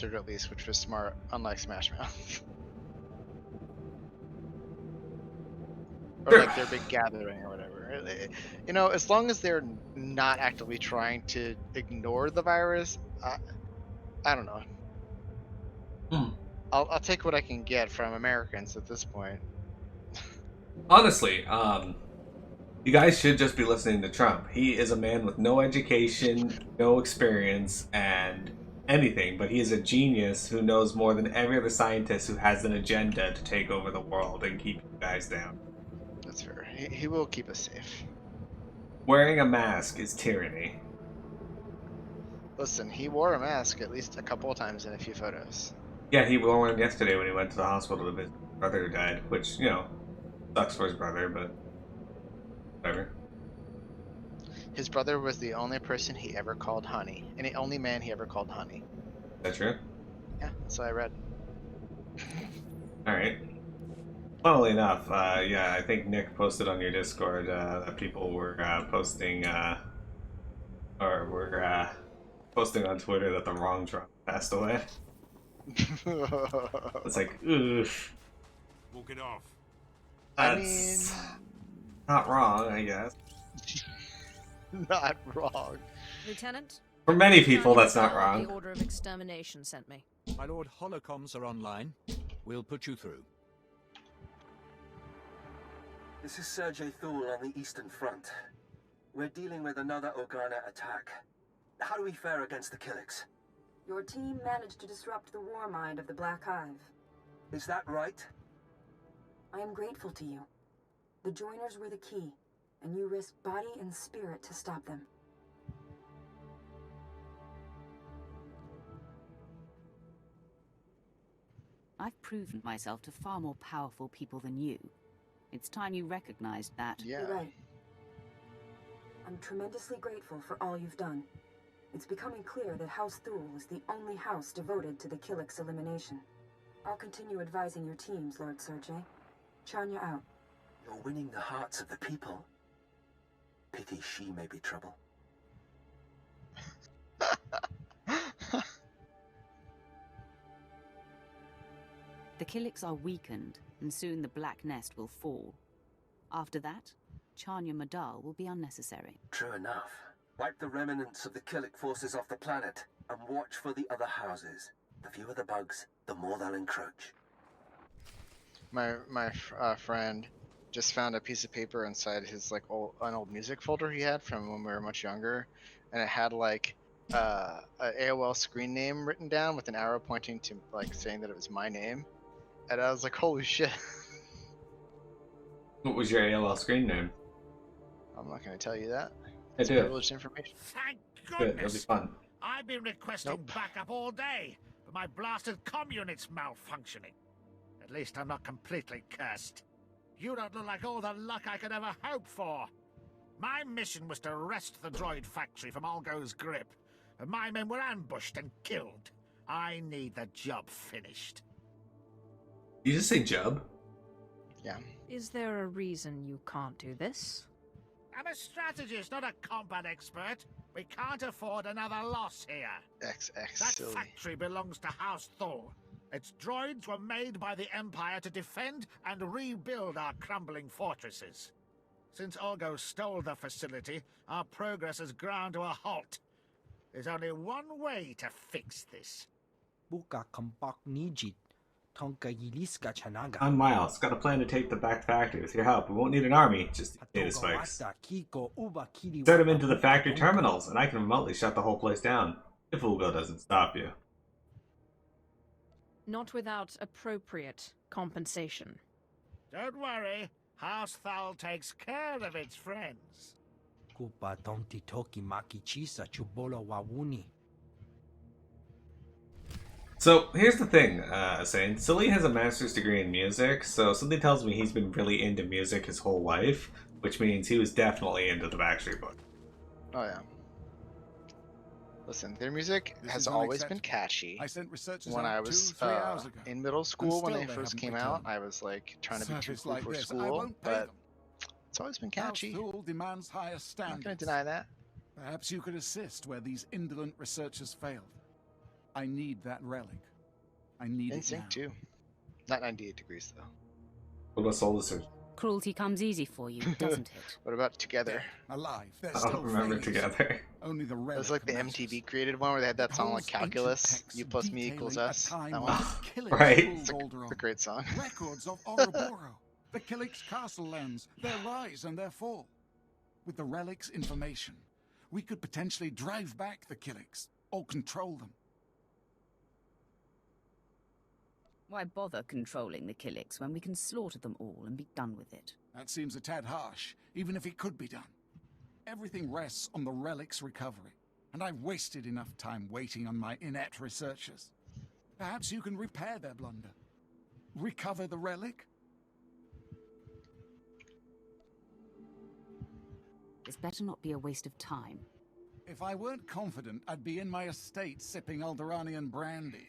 at least, which was smart, unlike Smash Mouth. Or Sure. like their big gathering or whatever. You know, as long as they're not actively trying to ignore the virus, I don't know. Hmm. I'll take what I can get from Americans at this point. Honestly, you guys should just be listening to Trump. He is a man with no education, no experience, and anything, but he is a genius who knows more than every other scientist who has an agenda to take over the world and keep you guys down. That's fair. He will keep us safe. Wearing a mask is tyranny. Listen, he wore a mask at least a couple of times in a few photos. Yeah, he wore one yesterday when he went to the hospital to visit his brother who died, which, sucks for his brother, but whatever. His brother was the only person he ever called honey, and the only man he ever called honey. Is that true? Yeah, that's what I read. Alright. Funnily enough, yeah, I think Nick posted on your Discord that people were posting on Twitter that the wrong Trump passed away. It's like, oof. Walk it off. That's not wrong, I guess. Not wrong. Lieutenant? For many people, that's not wrong. The order of extermination sent me. My lord, holocoms are online. We'll put you through. This is Sergei Thul on the Eastern Front. We're dealing with another Organa attack. How do we fare against the Kiliks? Your team managed to disrupt the war mind of the Black Hive. Is that right? I am grateful to you. The Joiners were the key, and you risked body and spirit to stop them. I've proven myself to far more powerful people than you. It's time you recognized that. Yeah. You're right. I'm tremendously grateful for all you've done. It's becoming clear that House Thul is the only house devoted to the Kiliks elimination. I'll continue advising your teams, Lord Sergei. Chanya out. You're winning the hearts of the people. Pity she may be trouble. The Kiliks are weakened, and soon the Black Nest will fall. After that, Chanya Madal will be unnecessary. True enough. Wipe the remnants of the Kilik forces off the planet, and watch for the other houses. The fewer the bugs, the more they'll encroach. My friend just found a piece of paper inside his an old music folder he had from when we were much younger, and it had like a AOL screen name written down with an arrow pointing to saying that it was my name, and I was like, holy shit. What was your AOL screen name? I'm not gonna tell you that. I It's do. privileged information. Thank Good, it'll be goodness! fun. I've been requesting Nope. backup all day, but my blasted comm unit's malfunctioning. At least I'm not completely cursed. You don't look like all the luck I could ever hope for. My mission was to wrest the droid factory from Ulga's grip, and my men were ambushed and killed. I need the job finished. You just say Jub? Yeah. Is there a reason you can't do this? I'm a strategist, not a combat expert. We can't afford another loss here. XX That silly. factory belongs to House Thul. Its droids were made by the Empire to defend and rebuild our crumbling fortresses. Since Olga stole the facility, our progress has ground to a halt. There's only one way to fix this. I'm Miles. Got a plan to take the back factory. With your help, we won't need an army, just data spikes. Set them into the factory terminals, and I can remotely shut the whole place down. If Ulga doesn't stop you. Not without appropriate compensation. Don't worry, House Thul takes care of its friends. So, here's the thing, Saint. Silly has a master's degree in music, so something tells me he's been really into music his whole life, which means he was definitely into the Backstreet Boys. Oh yeah. Listen, their music has always been catchy. I sent researchers When out I was 2-3 hours ago. in middle school when still they they first haven't came returned. out, I was trying to be too Service cool like for this, I school, won't pay but them. it's always been House catchy. Thul demands higher I'm not standards. gonna deny that. Perhaps you could assist where these indolent researchers failed. I need that relic. I need In it sync now. too. Not 98 degrees though. What about Soul Search? Cruelty comes easy for you, doesn't it? What about Together? Dead, alive, they're I still don't remember failures. Together. Only the It relic was like the matters. MTV created one where they had that It song like holds ancient Calculus, texts U plus me equals detailing a us. time That when one. the Kiliks Right. ruled It's a Alderaan. great song. Records of Ouroboros, the Kiliks castle lands, their rise and their fall. With the relic's information, we could potentially drive back the Kiliks or control them. Why bother controlling the Kiliks when we can slaughter them all and be done with it? That seems a tad harsh, even if it could be done. Everything rests on the relic's recovery, and I've wasted enough time waiting on my inept researchers. Perhaps you can repair their blunder. Recover the relic? This better not be a waste of time. If I weren't confident, I'd be in my estate sipping Alderanian brandy.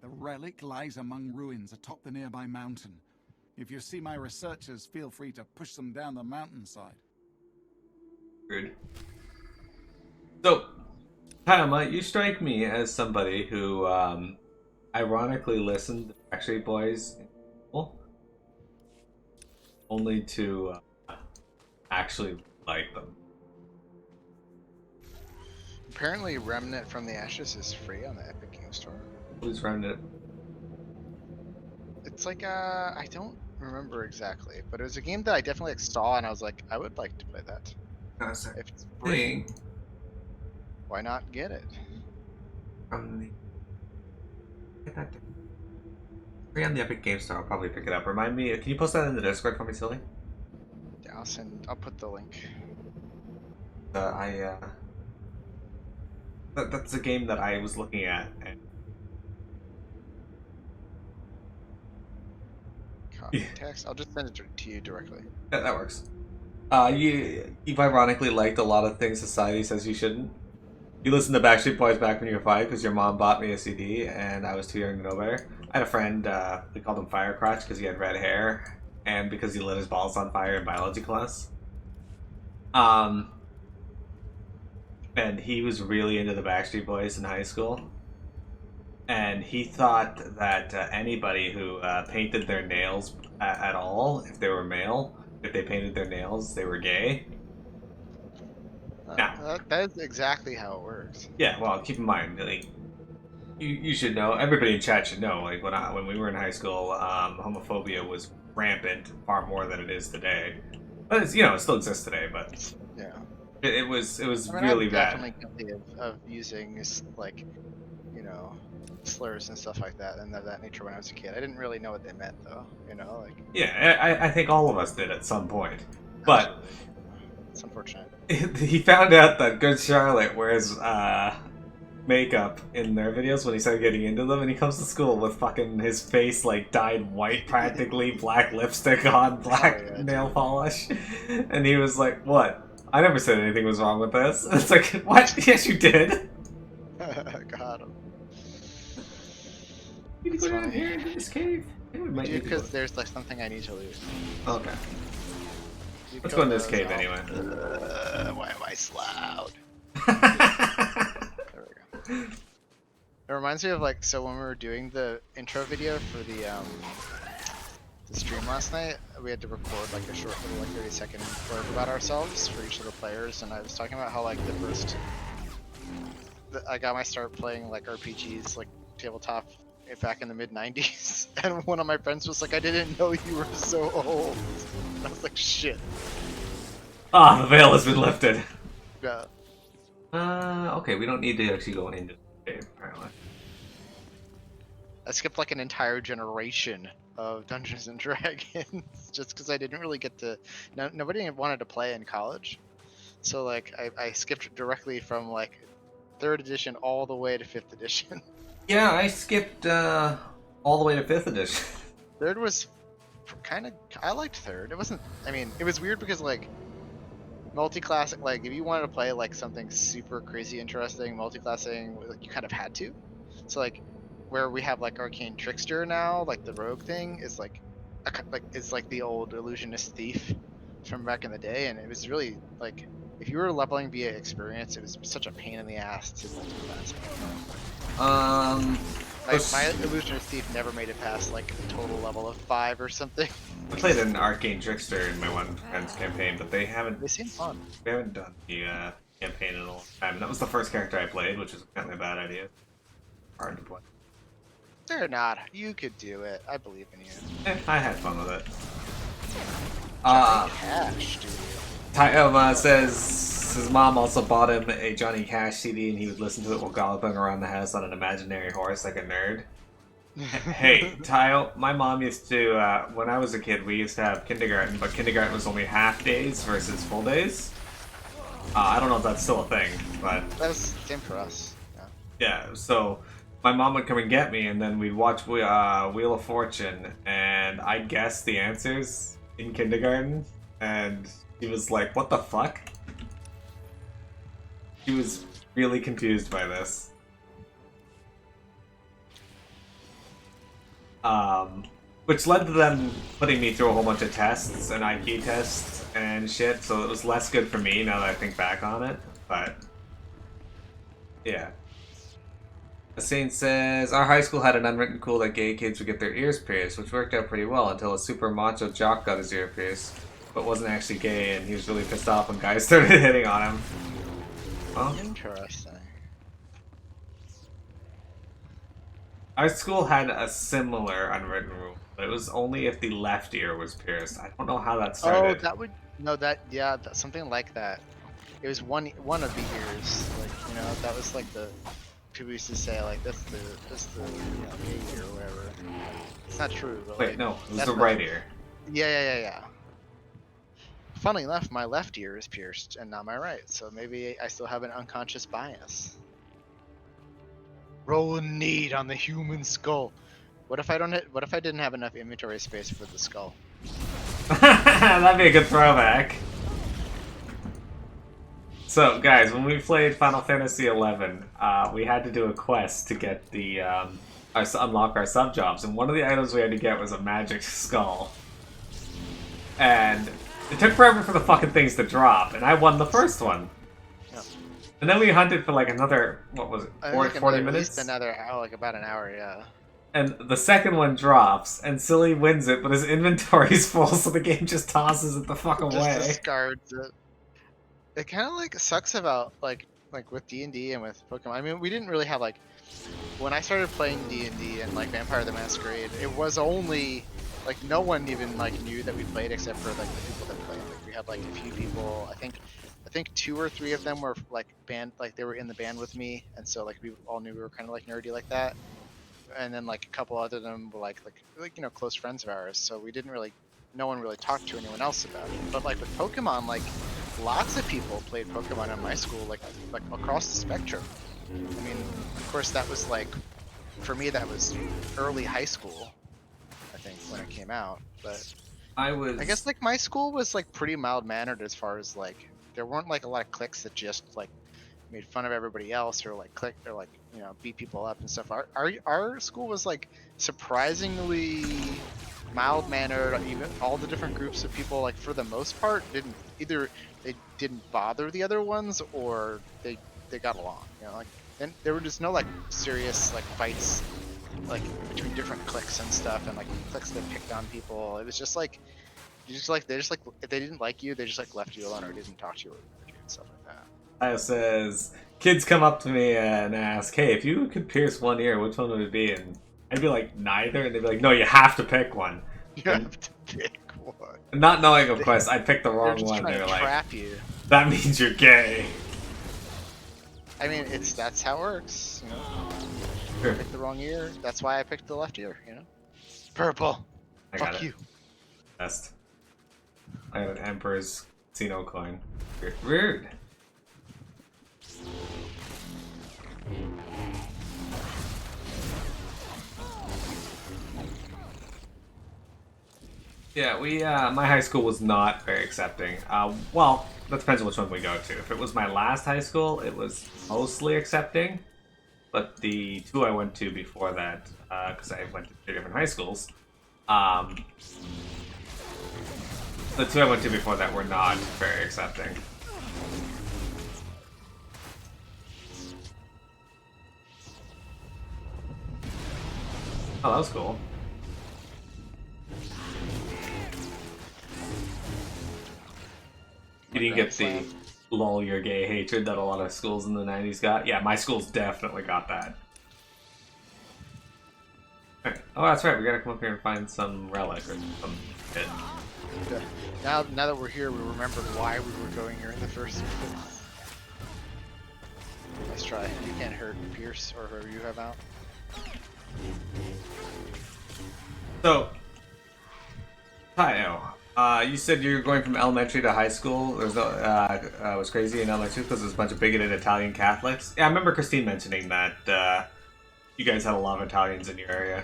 The relic lies among ruins atop the nearby mountain. If you see my researchers, feel free to push them down the mountainside. Rude. So, Tama, you strike me as somebody who, ironically listened to Backstreet Boys in school, only to actually like them. Apparently, Remnant from the Ashes is free on the Epic Game Store. Who's running it? It's like I don't remember exactly, but it was a game that I definitely saw, and I was like, I would like to play that. That's If it's free, thing why not get it? from the. Get that free on the Epic Game Store. I'll probably pick it up. Remind me. Can you post that in the Discord for me, Silly? Yeah, I'll put the link. That's a game that I was looking at. And Copy text. I'll just send it to you directly. yeah, that works. You've ironically liked a lot of things society says you shouldn't. You listened to Backstreet Boys back when you were 5 because your mom bought me a CD and I was too young to know better. I had a friend, we called him Firecrotch because he had red hair and because he lit his balls on fire in biology class. And he was really into the Backstreet Boys in high school. And he thought that anybody who painted their nails at all, if they were male, if they painted their nails, they were gay. Now, that is exactly how it works. yeah, well, keep in mind, like, you should know, everybody in chat should know, like, when we were in high school, homophobia was rampant, far more than it is today. But it's, it still exists today, but Yeah. it was I mean, really I'm bad. definitely guilty of using like, slurs and stuff like that and of that nature when I was a kid. I didn't really know what they meant though. Like. Yeah, I think all of us did at some point. But Absolutely. It's unfortunate. he found out that Good Charlotte wears makeup in their videos when he started getting into them, and he comes to school with fucking his face like dyed white practically, black lipstick on, black nail polish, and he was like, "What? I never said anything was wrong with this." And it's like, what? Yes, you did. Got him. You need to go down here into this cave. Because there's like something I need to lose. Okay. You Let's go in this those cave off. anyway. Why am I so loud? There we go. It reminds me of so when we were doing the intro video for the stream last night, we had to record like a short little 30-second blurb about ourselves for each of the players, and I was talking about how I got my start playing like RPGs, like tabletop, back in the mid-90s, and one of my friends was like, I didn't know you were so old. And I was like, shit. Ah, the veil has been lifted. Yeah. Okay, we don't need to actually go into the cave, apparently. I skipped like an entire generation of Dungeons and Dragons just because I didn't really get to. Nobody wanted to play in college, so I skipped directly from 3rd edition all the way to 5th edition. Yeah, I skipped all the way to 5th edition. 3rd was I liked 3rd. It wasn't. I mean, it was weird because multi-class. If you wanted to play something super crazy interesting, multi-classing, you kind of had to. So where we have Arcane Trickster now, the rogue thing is is the old illusionist thief from back in the day, and it was really if you were leveling via experience, it was such a pain in the ass to multi-class. Like my illusionist thief never made it past like a total level of 5 or something. I played an arcane trickster in my one friend's campaign, but they They seem fun. haven't done the campaign in a long time. That was the first character I played, which was apparently a bad idea. Hard to play. They're not. You could do it. I believe in you. I had fun with it. Johnny Cash, dude. Ty says his mom also bought him a Johnny Cash CD and he would listen to it while galloping around the house on an imaginary horse like a nerd. Hey, Tyle, my mom used to, when I was a kid, we used to have kindergarten, but kindergarten was only half days versus full days. I don't know if that's still a thing, but... That was the same for us. Yeah. Yeah, so my mom would come and get me, and then we'd watch Wheel of Fortune, and I guessed the answers in kindergarten, and she was like, what the fuck? She was really confused by this. Which led to them putting me through a whole bunch of tests and IQ tests and shit, so it was less good for me now that I think back on it, but yeah. A Saint says, our high school had an unwritten rule that gay kids would get their ears pierced, which worked out pretty well until a super macho jock got his ear pierced, but wasn't actually gay, and he was really pissed off when guys started hitting on him. Well, Interesting. our school had a similar unwritten rule, but it was only if the left ear was pierced. I don't know how that started. Oh, that would that's something like that. It was one of the ears, like that was like the people used to say like that's the gay ear or whatever. It's not true. But, Wait, like, no, it was that's the right ear. Yeah. Funnily enough, my left ear is pierced and not my right, so maybe I still have an unconscious bias. Roll a need on the human skull. What if I didn't have enough inventory space for the skull? That'd be a good throwback. So, guys, when we played Final Fantasy XI, we had to do a quest to get the unlock our sub jobs, and one of the items we had to get was a magic skull. And it took forever for the fucking things to drop, and I won the first one. Yeah. And then we hunted for like another, what was it, 40 minutes? Another hour, like about an hour, yeah. And the second one drops, and Silly wins it, but his inventory's full, so the game just tosses it the fuck away. Just discards it. It kind of like sucks about like with D&D and with Pokemon. I mean, we didn't really have like when I started playing D&D and like Vampire the Masquerade, it was only like no one even like knew that we played except for like the people that played. Like we had like a few people. I think 2 or 3 of them were like band, like they were in the band with me, and so like we all knew we were kind of like nerdy like that. And then like a couple other of them were like close friends of ours. So we didn't really, no one really talked to anyone else about it. But like with Pokemon, like lots of people played Pokemon in my school, like across the spectrum. I mean, of course that was like, for me that was early high school, I think, when it came out. But I guess like my school was like pretty mild mannered as far as like there weren't like a lot of cliques that just like made fun of everybody else or like click or like beat people up and stuff. Our school was like surprisingly mild mannered. Even all the different groups of people, like for the most part, they didn't bother the other ones or they got along. Like and there were just no like serious like fights like between different cliques and stuff, and like cliques that picked on people. It was just like if they didn't like you, they just like left you alone or didn't talk to you and stuff like that. Io says, kids come up to me and ask, hey, if you could pierce one ear, which one would it be? And I'd be like, neither. And they'd be like, no, you have to pick one. You have to pick one. Not knowing, of course, I picked the wrong just one. Trying They're to like, trap you. That means you're gay. I mean, that's how it works. Sure. I picked the wrong ear. That's why I picked the left ear. Purple. Fuck you. Best. I have an Emperor's Casino coin. Rude. Yeah, my high school was not very accepting. Well, that depends on which one we go to. If it was my last high school, it was mostly accepting. But the 2 I went to before that, because I went to 3 different high schools, the 2 I went to before that were not very accepting. Oh, that was cool. You didn't get the lol you're gay hatred that a lot of schools in the 90s got? Yeah, my school's definitely got that. Alright. Oh, that's right, we gotta come up here and find some relic or some shit. Now that we're here, we remembered why we were going here in the first place. Let's try. You can't hurt Pierce or whoever you have out. So, Tayo, you said you're going from elementary to high school. There's no, was crazy in elementary because there's a bunch of bigoted Italian Catholics. Yeah, I remember Christine mentioning that you guys had a lot of Italians in your area.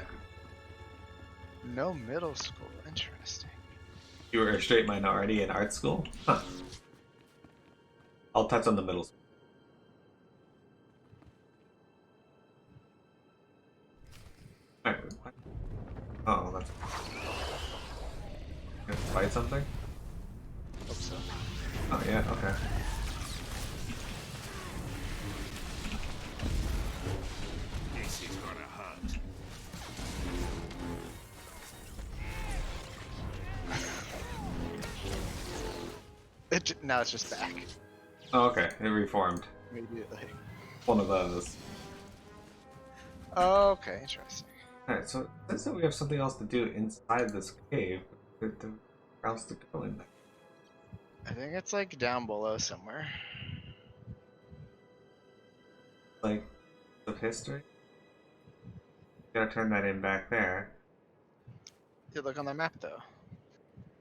No middle school. Interesting. You were a straight minority in art school? Huh. I'll touch on the middle school. Alright, what? Oh, that's... Gonna fight something? Hope so. Oh, yeah, okay. This is gonna hurt. Now it's just back. Oh, okay, it reformed. Immediately. One of those. Oh, okay, interesting. Alright, so it says that we have something else to do inside this cave. Where else to go in there? I think it's like down below somewhere. Like, of history? Gotta turn that in back there. You look on the map though.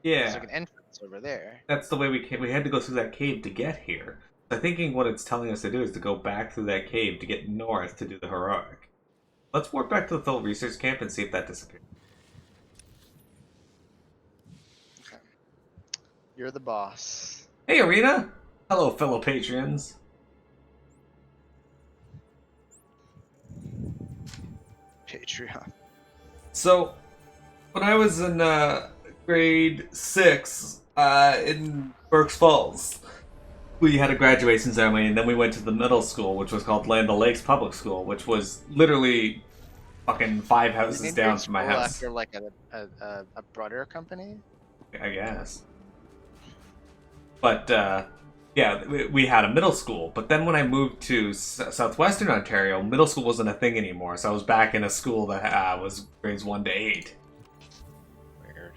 Yeah. There's like an entrance over there. That's the way we came. We had to go through that cave to get here. I'm thinking what it's telling us to do is to go back through that cave to get north to do the heroic. Let's warp back to the Thul research camp and see if that disappears. Okay. You're the boss. Hey, Arena! Hello, fellow patrons. Patreon. So, when I was in grade 6 in Berks Falls, we had a graduation ceremony, and then we went to the middle school, which was called Land O'Lakes Public School, which was literally fucking 5 houses down from my house. After like a butter company. I guess. But yeah, we had a middle school. But then when I moved to southwestern Ontario, middle school wasn't a thing anymore. So I was back in a school that was grades 1 to 8. Weird.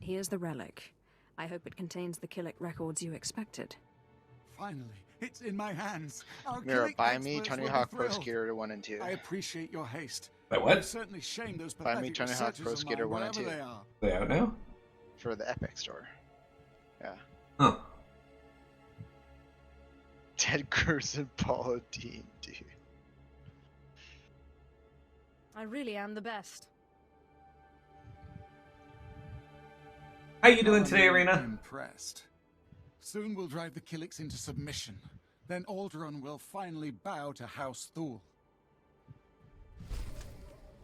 Here's the relic. I hope it contains the Kilik records you expected. Finally, it's in my hands. Our Mirror, Kilik buy me experts Tony will be Hawk Pro thrilled. Skater 1 and 2. I appreciate your haste. Wait, what? I've certainly shamed those Buy me pathetic Tony Hawk researchers Pro of Skater mine, 1 and wherever 2. they are. They out now? For the Epic Store. Yeah. Huh. Ted Cruz and Paula Dean, dude. I really am the best. How you doing today, I'm Arena? impressed. Soon we'll drive the Kiliks into submission. Then Alderaan will finally bow to House Thul.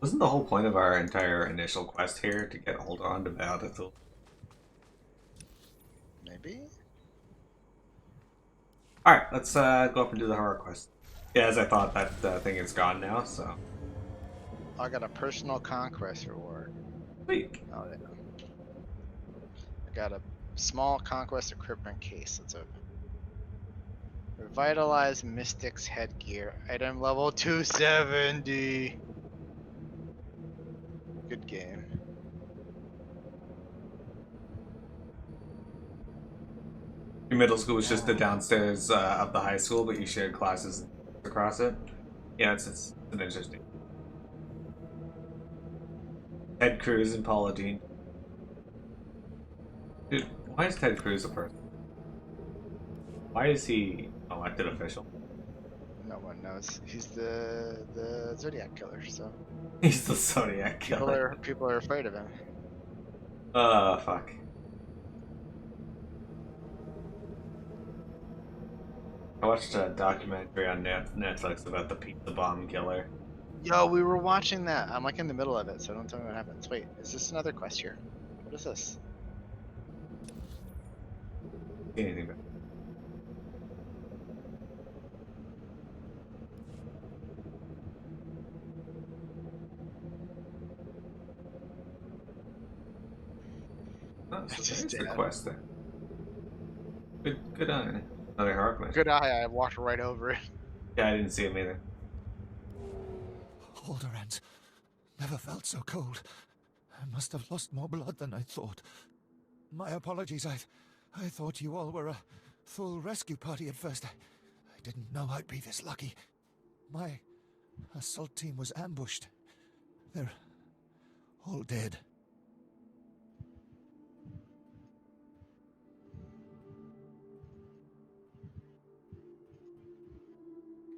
Wasn't the whole point of our entire initial quest here to get Alderaan to bow to Thul? Maybe? Alright, let's go up and do the horror quest. Yeah, as I thought, that thing is gone now, so... I got a personal conquest reward. Sweet. Oh, yeah. I got a small conquest equipment case. Let's open. Revitalize Mystic's headgear. Item level 270. Good game. Your middle school was just the downstairs of the high school, but you shared classes across it. Yeah, it's an interesting. Ted Cruz and Paula Dean. Dude, why is Ted Cruz a person? Why is he elected official? No one knows. He's the Zodiac killer, so He's the Zodiac killer. people are afraid of him. Fuck. I watched a documentary on Netflix about the pizza bomb killer. Yo, we were watching that. I'm like in the middle of it, so don't tell me what happens. Wait, is this another quest here? What is this? See anything, but So Just there's the dead. quest there. Good eye. Another Harkman. Good eye. I walked right over it. Yeah, I didn't see him either. Alderans. Never felt so cold. I must have lost more blood than I thought. My apologies. I thought you all were a full rescue party at first. I didn't know I'd be this lucky. My assault team was ambushed. They're all dead.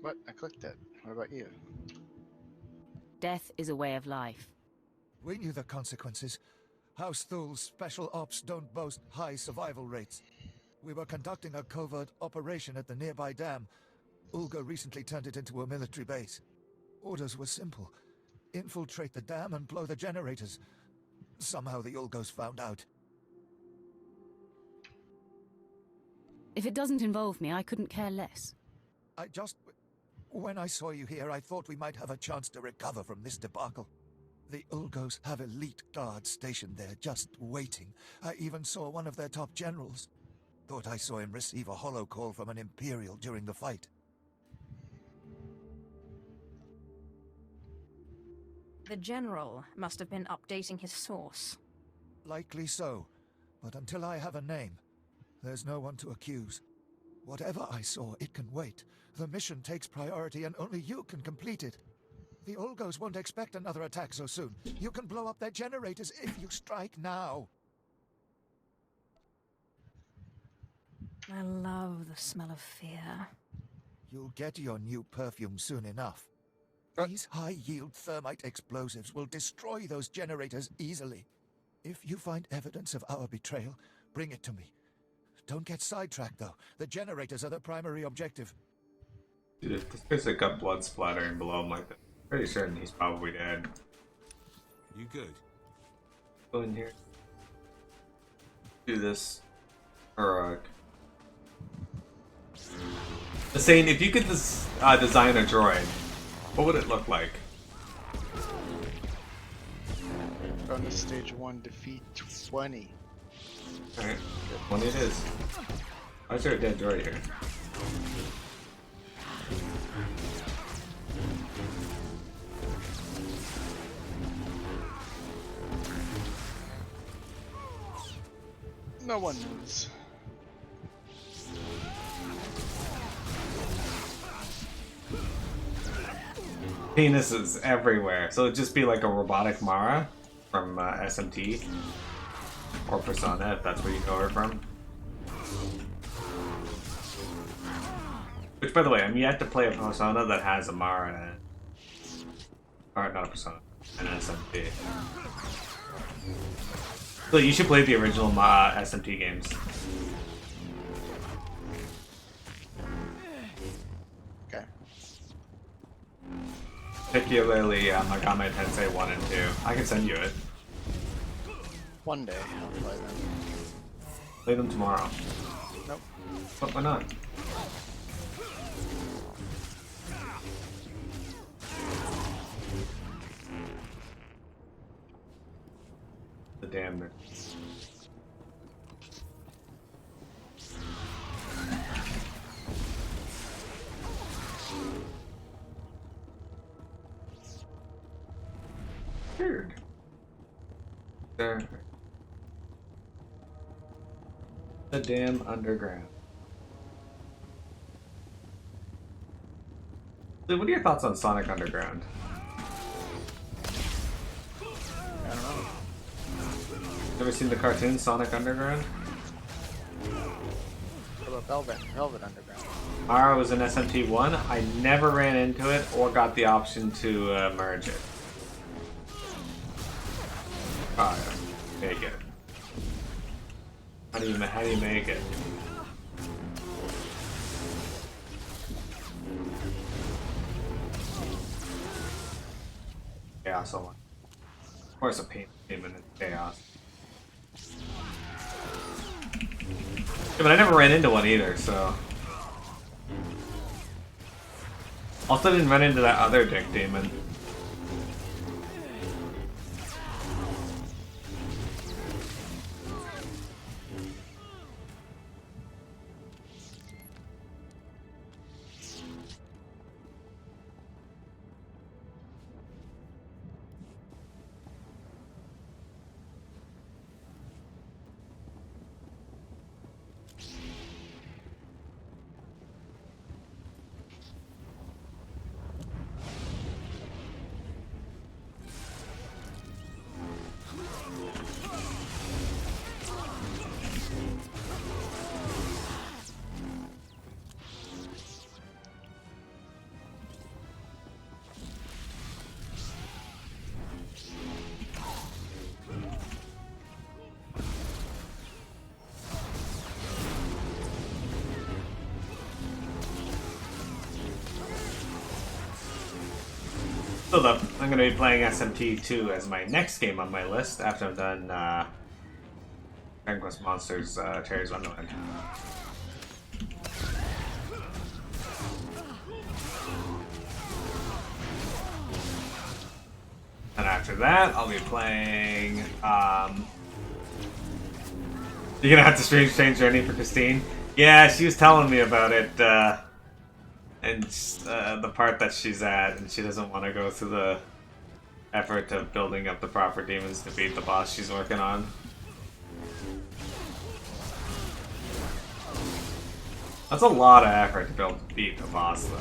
What? I clicked it. What about you? Death is a way of life. We knew the consequences. House Thul's special ops don't boast high survival rates. We were conducting a covert operation at the nearby dam. Ulga recently turned it into a military base. Orders were simple. Infiltrate the dam and blow the generators. Somehow the Ulgos found out. If it doesn't involve me, I couldn't care less. When I saw you here, I thought we might have a chance to recover from this debacle. The Ulgos have elite guards stationed there, just waiting. I even saw one of their top generals. Thought I saw him receive a hollow call from an Imperial during the fight. The General must have been updating his source. Likely so, but until I have a name, there's no one to accuse. Whatever I saw, it can wait. The mission takes priority and only you can complete it. The Ulgos won't expect another attack so soon. You can blow up their generators if you strike now. I love the smell of fear. You'll get your new perfume soon enough. These high-yield thermite explosives will destroy those generators easily. If you find evidence of our betrayal, bring it to me. Don't get sidetracked, though. The generators are the primary objective. Dude, if this guy's like got blood splattering below him like that, I'm pretty certain he's probably dead. You good? Go in here. Do this. Or saying if you could design a droid, what would it look like? Bonus stage 1, defeat 20. Alright, 20 it is. Why is there a dead droid here? No one moves. Penises everywhere. So it'd just be like a robotic Mara from SMT. Or Persona, if that's where you know her from. Which, by the way, I'm yet to play a Persona that has a Mara in it. Or, not a Persona, an SMT. So you should play the original SMT games. Okay. Particularly Megami Tensei 1 and 2. I can send you it. One day I'll play them. Play them tomorrow. Nope. But why not? The damn nerd. Weird. There. The damn underground. So what are your thoughts on Sonic Underground? I don't know. Ever seen the cartoon Sonic Underground? What about Velvet Underground? Mara was in SMT1. I never ran into it or got the option to merge it. Oh, yeah. Make it. How do you make it? Chaos Of course, a payment in chaos. Yeah, but I never ran into one either, so. Also, didn't run into that other dick demon. So look, I'm going to be playing SMT2 as my next game on my list after I'm done Dragon Quest Monsters Terry's Wonderland. And after that, I'll be playing. You're gonna have to stream Strange Journey for Christine. Yeah, she was telling me about it, and the part that she's at, and she doesn't want to go through the effort of building up the proper demons to beat the boss she's working on. That's a lot of effort to beat a boss, though.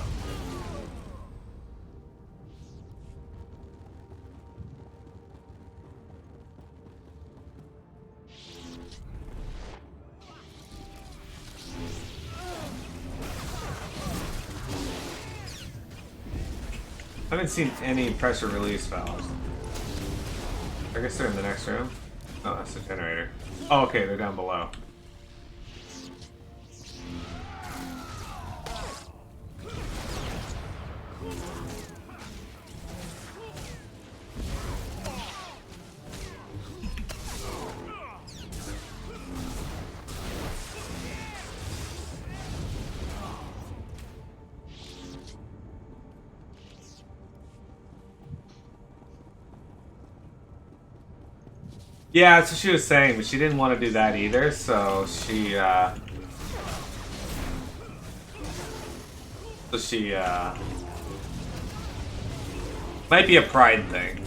I haven't seen any pressure release valves. I guess they're in the next room. Oh, that's the generator. Oh, okay, they're down below. Yeah, that's what she was saying, but she didn't want to do that either, so she might be a pride thing.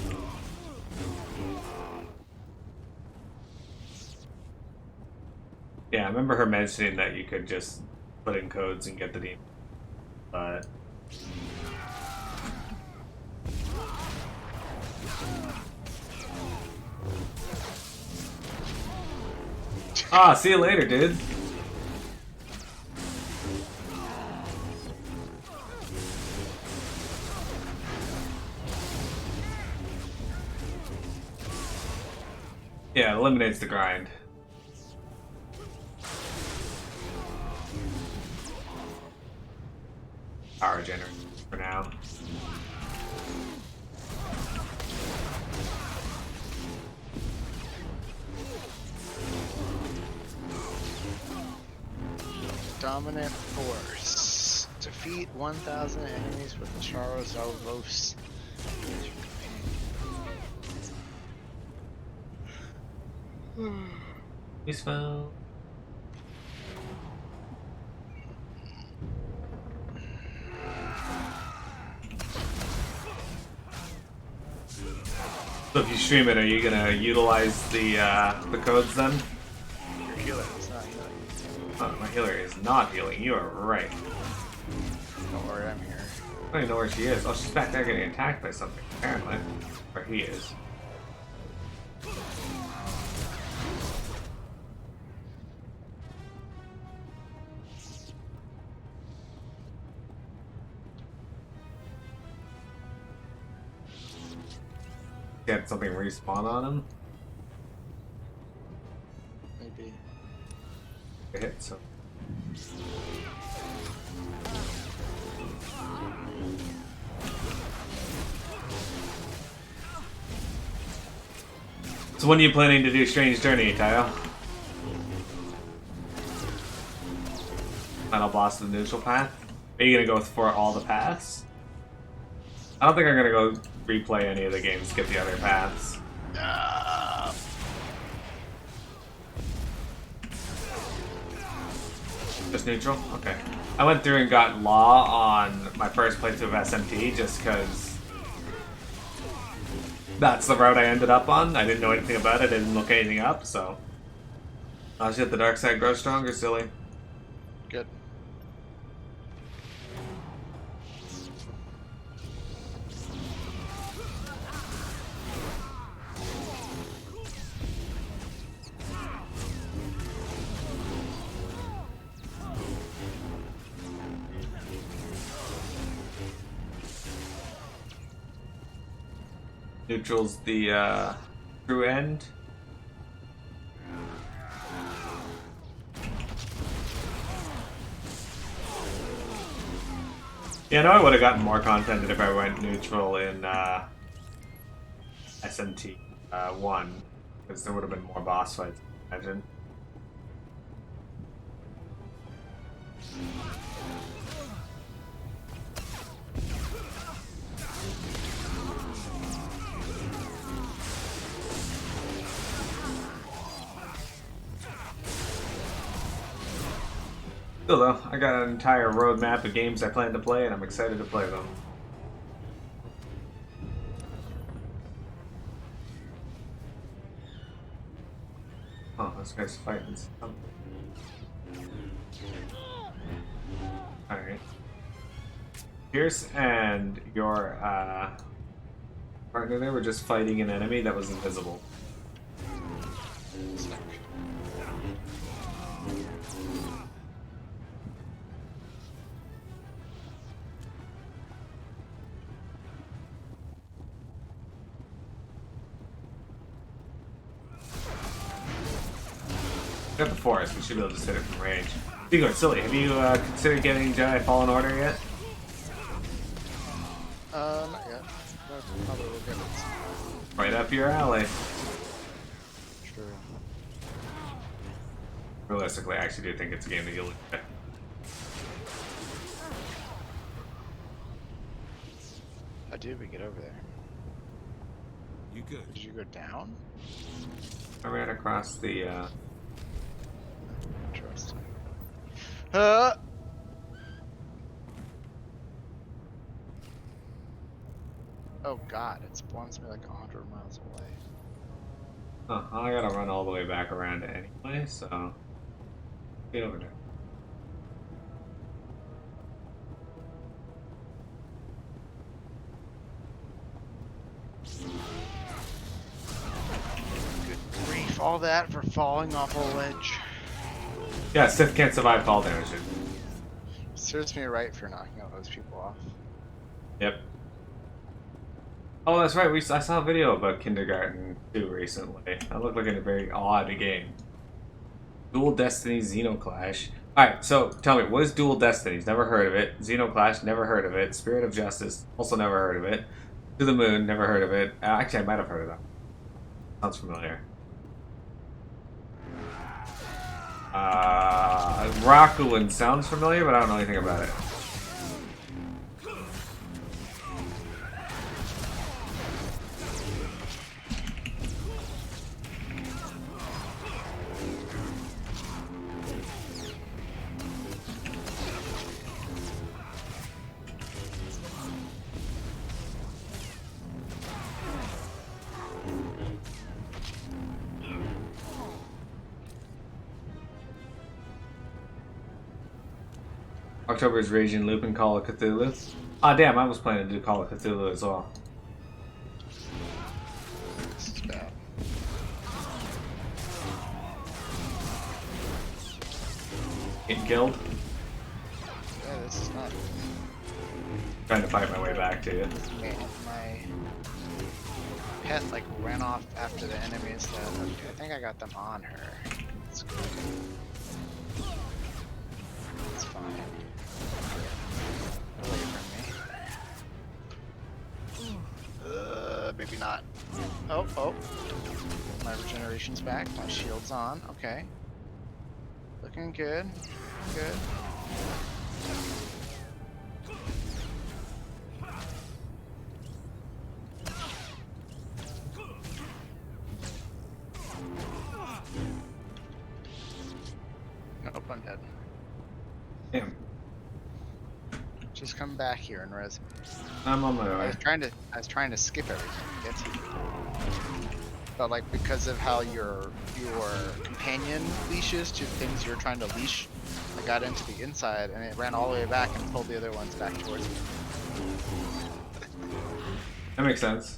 Yeah, I remember her mentioning that you could just put in codes and get the demon, but ah, see you later, dude. Yeah, it eliminates the grind. Power generator for now. Dominant force. Defeat 1,000 enemies with Charos Alvos. Peaceful. So if you stream it, are you gonna utilize the codes then? Your healer is not healing. Oh, my healer is not healing. You are right. Don't worry, I'm here. I don't even know where she is. Oh, she's back there getting attacked by something, apparently. Or he is. Get something respawn on him? Maybe. I hit some. So when are you planning to do Strange Journey, Tayo? Final boss of the neutral path? Are you gonna go for all the paths? I don't think I'm gonna go replay any of the games, skip the other paths. Just neutral? Okay. I went through and got Law on my first playthrough of SMT just because that's the route I ended up on. I didn't know anything about it, I didn't look anything up, so. Oh shit, the dark side grows stronger, silly. Good. Neutral's the true end. Yeah, Yeah, I know I would have gotten more content if I went neutral in SMT 1, because there would have been more boss fights, I imagine. Still though, I got an entire roadmap of games I plan to play, and I'm excited to play them. Oh, this guy's fighting something. Alright. Pierce and your partner there were just fighting an enemy that was invisible. Got the forest, we should be able to just hit it from range. Speaking of silly, have you considered getting Jedi Fallen Order yet? Not yet. But probably will get it. Right up your alley. True. Realistically, I actually do think it's a game that you'll enjoy. How did we get over there? You good? Did you go down? I ran across the Interesting. Oh god, it spawns me like 100 miles away. Oh, I gotta run all the way back around anyway, so get over there. Good grief, all that for falling off a ledge. Yeah, Sith can't survive fall damage. Dude. Serves me right for knocking all those people off. Yep. Oh, that's right. I saw a video about Kindergarten 2 recently. That looked like a very odd game. Dual Destinies Xenoclash. Alright, so tell me, what is Dual Destinies? Never heard of it. Xenoclash, never heard of it. Spirit of Justice, also never heard of it. To the Moon, never heard of it. Actually, I might have heard of that. Sounds familiar. Rakuen sounds familiar, but I don't know anything about it. October's Raging Loop and Call of Cthulhu. Ah, damn, I was planning to do Call of Cthulhu as well. This is bad. Getting killed? Yeah, this is not. Trying to fight my way back to you. My pet like ran off after the enemies. I think I got them on her. It's good. It's fine. Away from me. Maybe not. Oh. My regeneration's back. My shield's on. Okay. Looking good. Good. Nope, I'm dead. Damn. Just come back here and res me. I'm on my I way. was trying to skip everything to get to you. But like because of how your companion leashes to things you're trying to leash, I got into the inside and it ran all the way back and pulled the other ones back towards me. That makes sense.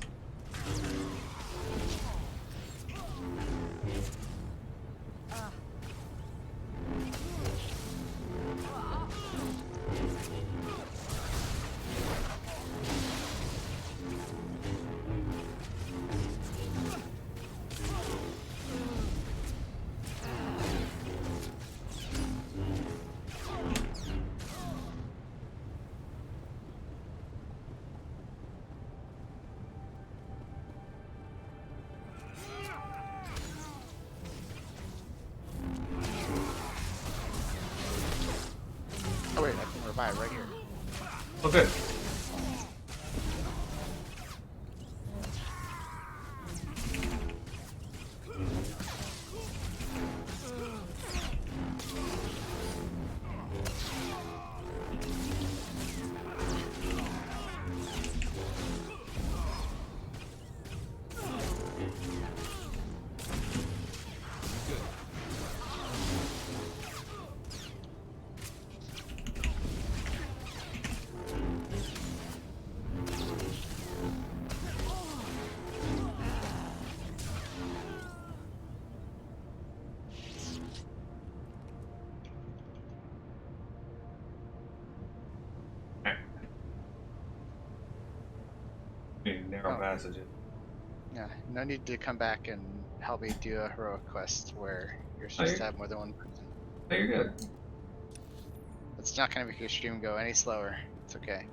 by, right here. Oh, good. Narrow passages. Yeah, no need to come back and help me do a heroic quest where you're Oh, supposed to have more than one person. Oh, you're good. It's not gonna make your stream go any slower. It's okay.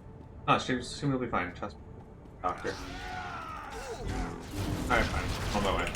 Oh, stream will be fine. Trust me, doctor. Alright, fine. On my way.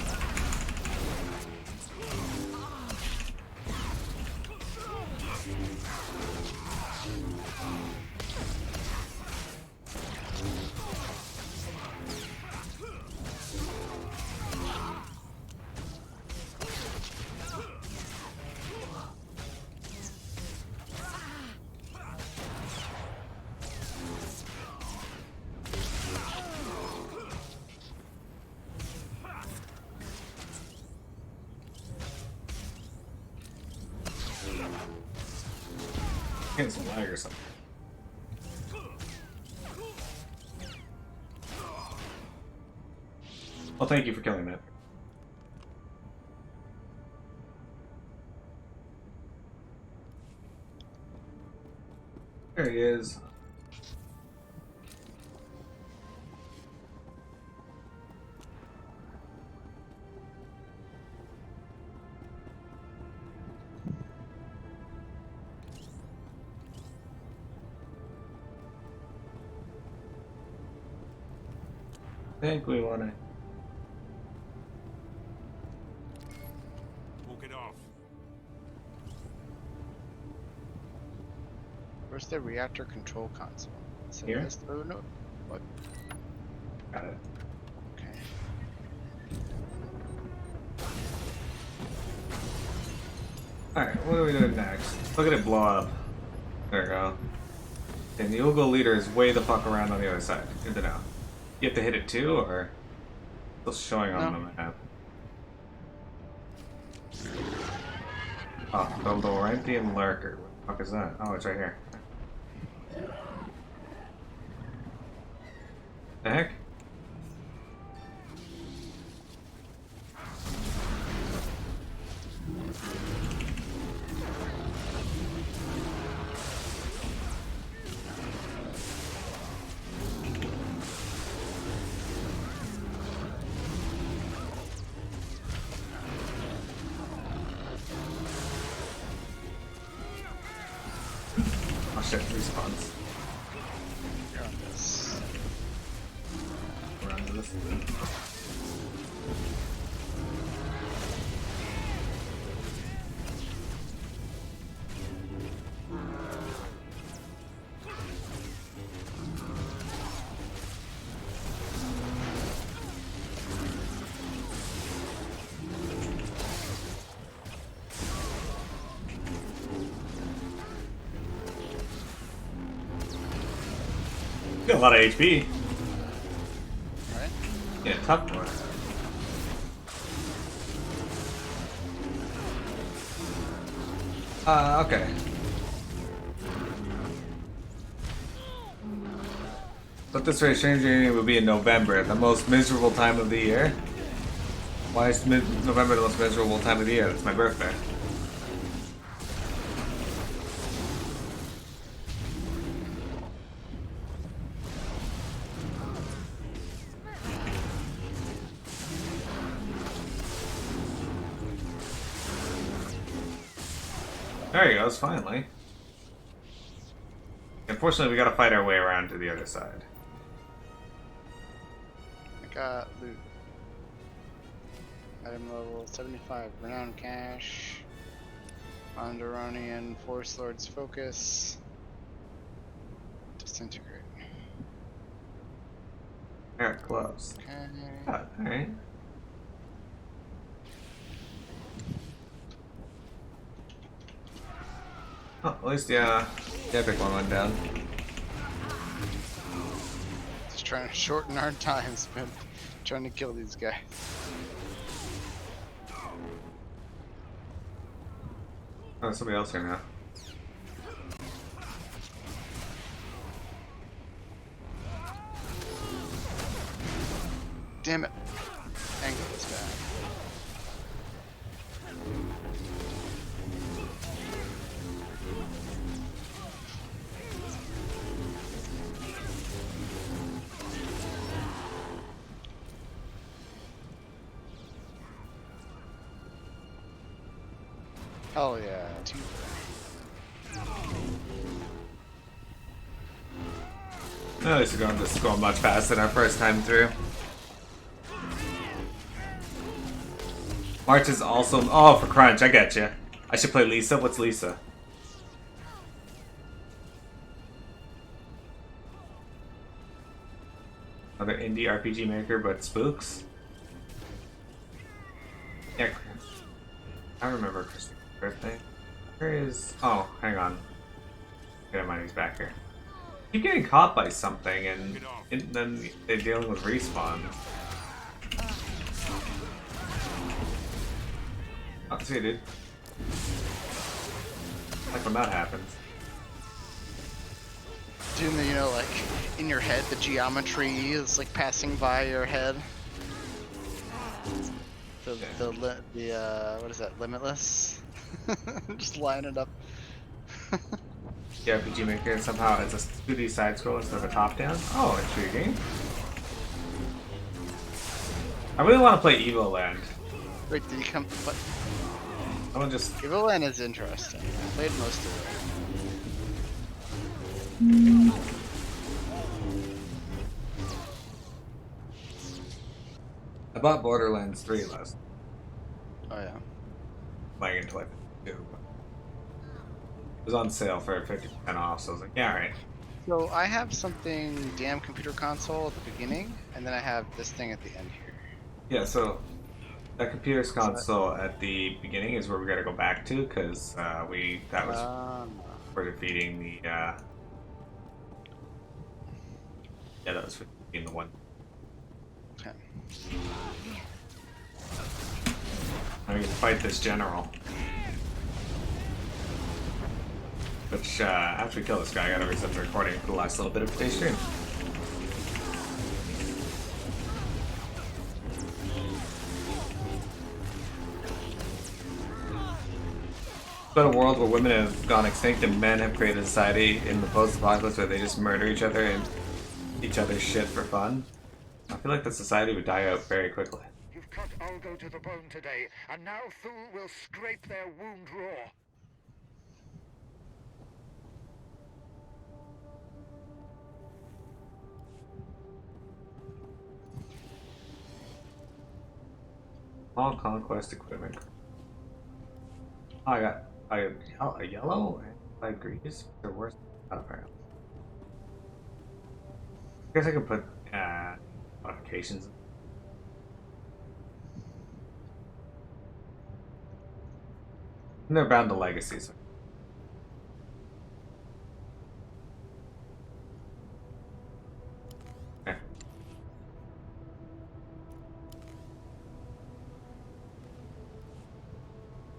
Getting some lag or something. Well, thank you for killing that. There he is. I think we want to. Walk it off. Where's the reactor control console? So Here? Oh no. What? Got it. Okay. Alright, what are we doing next? Look at it blow up. There we go. And the Ulga leader is way the fuck around on the other side. Good to know. You have to hit it too, or still showing on No. the map? Oh, the Laurentian Lurker. What the fuck is that? Oh, it's right here. The heck? Oh shit, respawns. Here on this. We're onto this. Got a lot of HP. Alright. Yeah, tough one. Okay. But this very strange reunion will be in November, the most miserable time of the year. Why is November the most miserable time of the year? It's my birthday. There he goes, finally. Unfortunately, we gotta fight our way around to the other side. I got loot. Item level 75. Renowned cache. Onderonian Force Lord's Focus. Disintegrate. Alright, gloves. Okay. Oh, alright. Oh, at least the epic one went down. Just trying to shorten our time spent trying to kill these guys. Oh, there's somebody else here now. Damn it. Angle this guy. Hell yeah, two. At least we're going much faster than our first time through. March is also. Oh, for crunch, I get you. I should play Lisa. What's Lisa? Another indie RPG maker, but spooks. Yeah, I remember Christopher's birthday. Where is? Oh, hang on. Get my money's back here. Keep getting caught by something, and then they're dealing with respawn. Oh, see, dude. Like when that happens. Doing the, you know, like in your head, the geometry is like passing by your head. What is that? Limitless. Just line it up. Yeah, RPG Maker, and somehow it's a 2D side scroll instead of a top down. Oh, intriguing. I really want to play Evo Land. Wait, did he come? What? Someone just. Evo Land is interesting. I played most of it. I bought Borderlands 3 last. Oh yeah. Playing into like 2. It was on sale for 50% off, so I was like, yeah, alright. So I have something damn computer console at the beginning, and then I have this thing at the end here. Yeah, so that computer's console at the beginning is where we gotta go back to, because we're defeating the yeah, that was for defeating the one. Okay. I need to fight this general. Which, after we kill this guy, I gotta reset the recording for the last little bit of today's stream. But a world where women have gone extinct and men have created a society in the post-apocalypse where they just murder each other and each other's shit for fun. I feel like the society would die out very quickly. You've cut Ulga to the bone today, and now Thul will scrape their wound raw. All conquest equipment. Oh, I got a yellow and light grease. They're worse. Not apparently. I guess I could put modifications. And they're bound to legacies. Okay.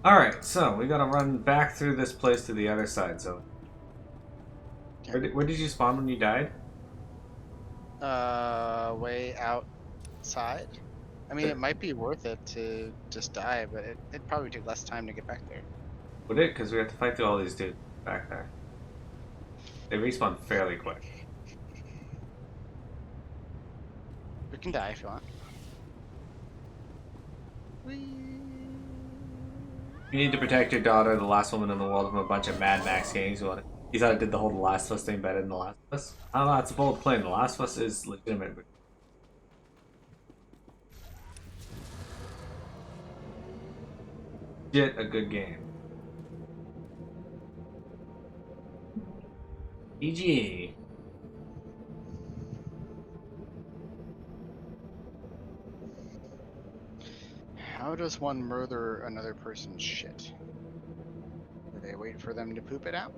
Alright, so we gotta run back through this place to the other side, so. Where did you spawn when you died? Way outside. I mean, it might be worth it to just die, but it'd probably take less time to get back there. Would it? Because we have to fight through all these dudes back there. They respawn fairly quick. We can die if you want. You need to protect your daughter, the last woman in the world, from a bunch of Mad Max gangs. You thought I did the whole The Last of Us thing better than The Last of Us? I don't know, it's a bold claim. The Last of Us is legitimate. Legit a good game. GG. How does one murder another person's shit? Do they wait for them to poop it out?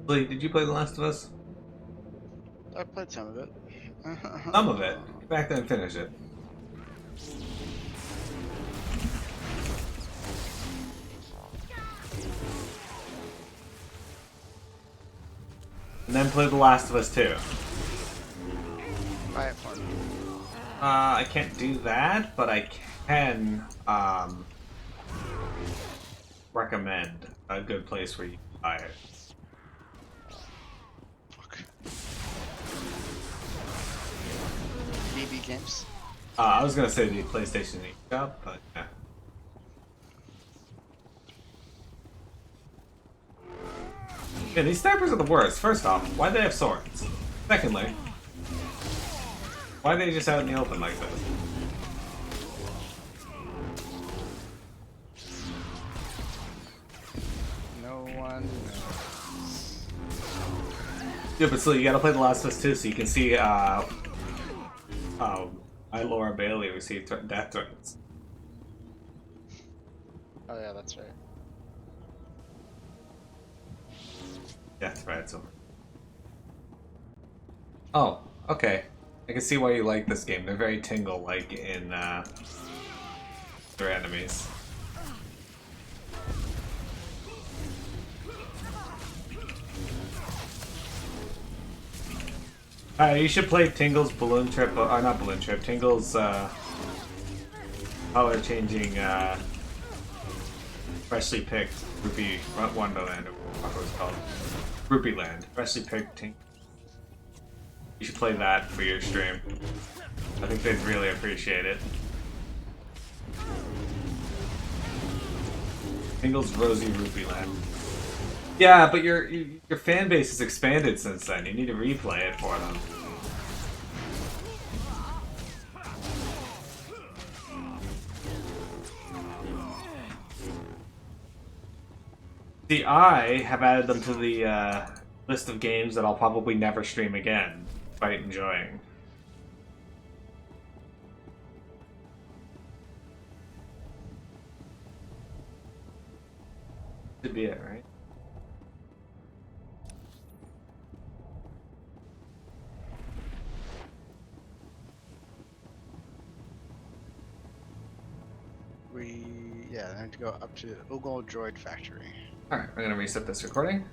Lee, did you play The Last of Us? I played some of it. Some of it. Get back there and finish it. And then play The Last of Us 2. Buy it for me. I can't do that, but I can recommend a good place where you can buy it. Fuck. BB Games. I was gonna say the PlayStation eShop, but yeah. Yeah, these snipers are the worst. First off, why do they have swords? Secondly, why are they just out in the open like this? No one knows. Yeah, but still, you gotta play The Last of Us 2 so you can see, I, Laura Bailey, received death threats. Oh yeah, that's right. Death threats. Oh, okay. I can see why you like this game. They're very Tingle-like in, their enemies. You should play Tingle's Balloon Trip, or not Balloon Trip, Tingle's, color-changing, freshly picked Rupee Wonderland, or what it was called. Rupee Land. Freshly picked Tingle. You should play that for your stream. I think they'd really appreciate it. Tingle's Rosy Rupee Land. Yeah, but your fan base has expanded since then. You need to replay it for them. See, I have added them to the list of games that I'll probably never stream again, despite enjoying. Should be it, right? Yeah, I have to go up to Ugal Droid Factory. Alright, I'm gonna reset this recording.